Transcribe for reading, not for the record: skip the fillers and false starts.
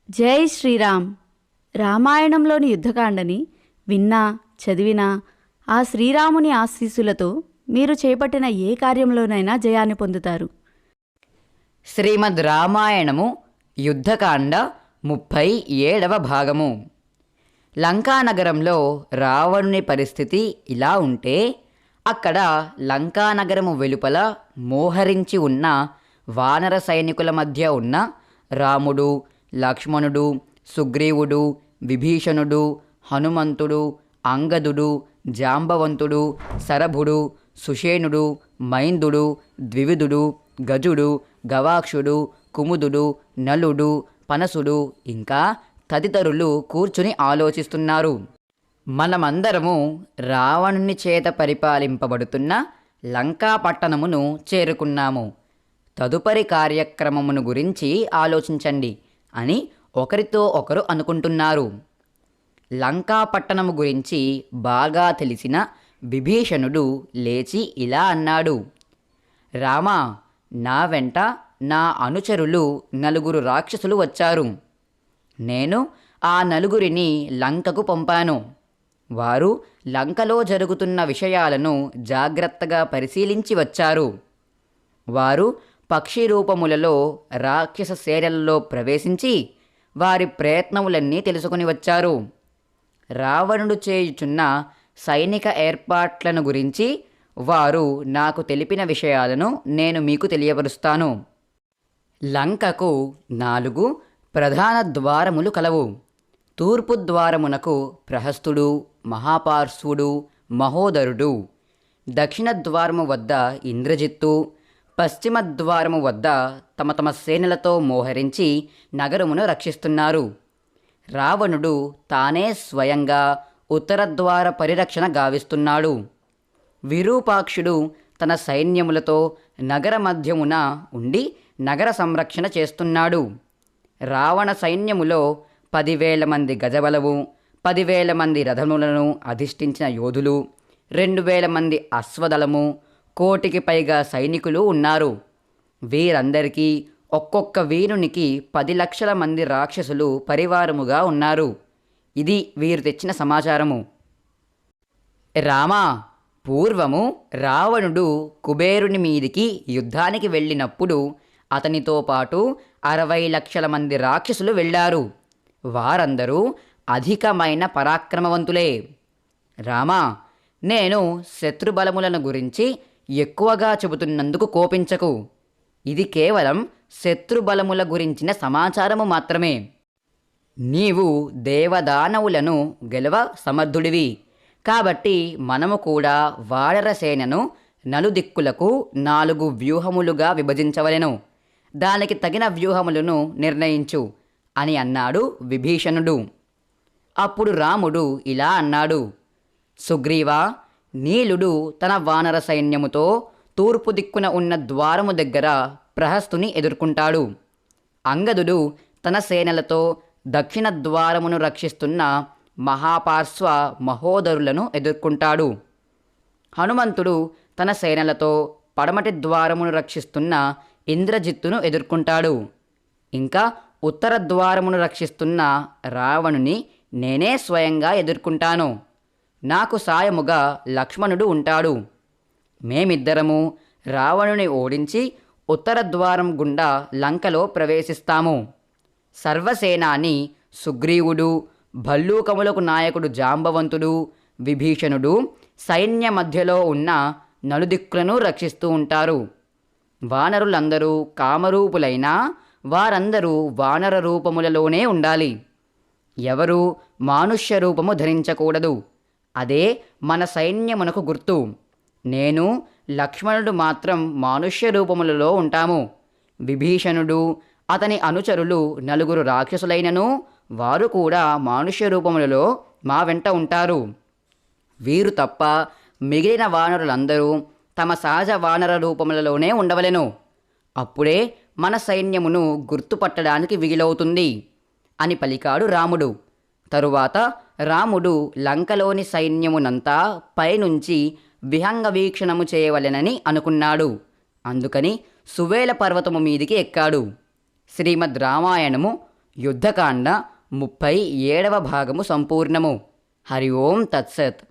జై శ్రీరామ్. రామాయణంలోని యుద్ధకాండని విన్నా చదివినా ఆ శ్రీరాముని ఆశీస్సులతో మీరు చేపట్టిన ఏ కార్యంలోనైనా జయాన్ని పొందుతారు. శ్రీమద్ రామాయణము యుద్ధకాండ 37వ భాగము. లంకానగరంలో రావణుని పరిస్థితి ఇలా ఉంటే, అక్కడ లంకానగరము వెలుపల మోహరించి ఉన్న వానర సైనికుల మధ్య ఉన్న రాముడు, లక్ష్మణుడు, సుగ్రీవుడు, విభీషణుడు, హనుమంతుడు, అంగదుడు, జాంబవంతుడు, శరభుడు, సుషేణుడు, మైందుడు, ద్వివిధుడు, గజుడు, గవాక్షుడు, కుముదుడు, నలుడు, పనసుడు ఇంకా తదితరులు కూర్చుని ఆలోచిస్తున్నారు. మనమందరము రావణుని చేత పరిపాలింపబడుతున్న లంకా పట్టణమును చేరుకున్నాము. తదుపరి కార్యక్రమమును గురించి ఆలోచించండి అని ఒకరితో ఒకరు అనుకుంటున్నారు. లంకా పట్టణము గురించి బాగా తెలిసిన విభీషణుడు లేచి ఇలా అన్నాడు: రామా, నా వెంట నా అనుచరులు 4 రాక్షసులు వచ్చారు. నేను ఆ 4 లంకకు పంపాను. వారు లంకలో జరుగుతున్న విషయాలను జాగ్రత్తగా పరిశీలించి వచ్చారు. వారు పక్షి రూపములలో రాక్షస సేనలలో ప్రవేశించి వారి ప్రయత్నములన్నీ తెలుసుకుని వచ్చారు. రావణుడు చేయుచున్న సైనిక ఏర్పాట్లను గురించి వారు నాకు తెలిపిన విషయాలను నేను మీకు తెలియపరుస్తాను. లంకకు 4 ప్రధాన ద్వారములు కలవు. తూర్పు ద్వారమునకు ప్రహస్తుడు, మహాపార్శ్వుడు, మహోదరుడు, దక్షిణ ద్వారము వద్ద ఇంద్రజిత్తు, పశ్చిమ ద్వారము వద్ద తమ తమ సేనలతో మోహరించి నగరమును రక్షిస్తున్నారు. రావణుడు తానే స్వయంగా ఉత్తర ద్వార పరిరక్షణ గావిస్తున్నాడు. విరూపాక్షుడు తన సైన్యములతో నగర మధ్యమున ఉండి నగర సంరక్షణ చేస్తున్నాడు. రావణ సైన్యములో 10,000 మంది గజబలము, 10,000 మంది రథములను అధిష్ఠించిన యోధులు, 2,000 మంది అశ్వదళము, 1,000,000కి పైగా సైనికులు ఉన్నారు. వీరందరికీ ఒక్కొక్క వీరునికి 10 లక్షల మంది రాక్షసులు పరివారముగా ఉన్నారు. ఇది వీరు తెచ్చిన సమాచారము. రామా, పూర్వము రావణుడు కుబేరుని మీదికి యుద్ధానికి వెళ్ళినప్పుడు అతనితో పాటు 60 లక్షల మంది రాక్షసులు వెళ్ళారు. వారందరూ అధికమైన పరాక్రమవంతులే. రామా, నేను శత్రుబలములను గురించి ఎక్కువగా చెబుతున్నందుకు కోపించకు. ఇది కేవలం శత్రుబలముల గురించిన సమాచారము మాత్రమే. నీవు దేవదానవులను గెలవ సమర్థుడివి. కాబట్టి మనము కూడా వానర సేనను నలుదిక్కులకు 4 వ్యూహములుగా విభజించవలెను. దానికి తగిన వ్యూహములను నిర్ణయించు అని అన్నాడు విభీషణుడు. అప్పుడు రాముడు ఇలా అన్నాడు: సుగ్రీవా, నీలుడు తన వానర సైన్యముతో తూర్పు దిక్కున ఉన్న ద్వారము దగ్గర ప్రహస్తుని ఎదుర్కొంటాడు. అంగదుడు తన సేనలతో దక్షిణ ద్వారమును రక్షిస్తున్న మహాపార్శ్వ మహోదరులను ఎదుర్కొంటాడు. హనుమంతుడు తన సేనలతో పడమటి ద్వారమును రక్షిస్తున్న ఇంద్రజిత్తును ఎదుర్కొంటాడు. ఇంకా ఉత్తర ద్వారమును రక్షిస్తున్న రావణుని నేనే స్వయంగా ఎదుర్కొంటాను. నాకు సాయముగా లక్ష్మణుడు ఉంటాడు. మేమిద్దరము రావణుని ఓడించి ఉత్తర ద్వారం గుండా లంకలో ప్రవేశిస్తాము. సర్వసేనాని సుగ్రీవుడు, భల్లూకములకు నాయకుడు జాంబవంతుడు, విభీషణుడు సైన్య మధ్యలో ఉన్న నలుదిక్కులను రక్షిస్తూ ఉంటారు. వానరులందరూ కామరూపులైనా వారందరూ వానర రూపములలోనే ఉండాలి. ఎవరూ మానుష్య రూపము ధరించకూడదు. అదే మన సైన్యమునకు గుర్తు. నేను, లక్ష్మణుడు మాత్రం మానుష్య రూపములలో ఉంటాము. విభీషణుడు, అతని అనుచరులు 4 రాక్షసులైనను వారు కూడా మానుష్య రూపములలో మా వెంట ఉంటారు. వీరు తప్ప మిగిలిన వానరులందరూ తమ సహజ వానర రూపములలోనే ఉండవలెను. అప్పుడే మన సైన్యమును గుర్తుపట్టడానికి వీలవుతుంది అని పలికాడు రాముడు. తరువాత రాముడు లంకలోని సైన్యమునంతా పైనుంచి విహంగ వీక్షణము చేయవలెనని అనుకున్నాడు. అందుకని సువేల పర్వతము మీదికి ఎక్కాడు. శ్రీమద్ రామాయణము యుద్ధకాండ 37వ భాగము సంపూర్ణము. హరి ఓం తత్సత్.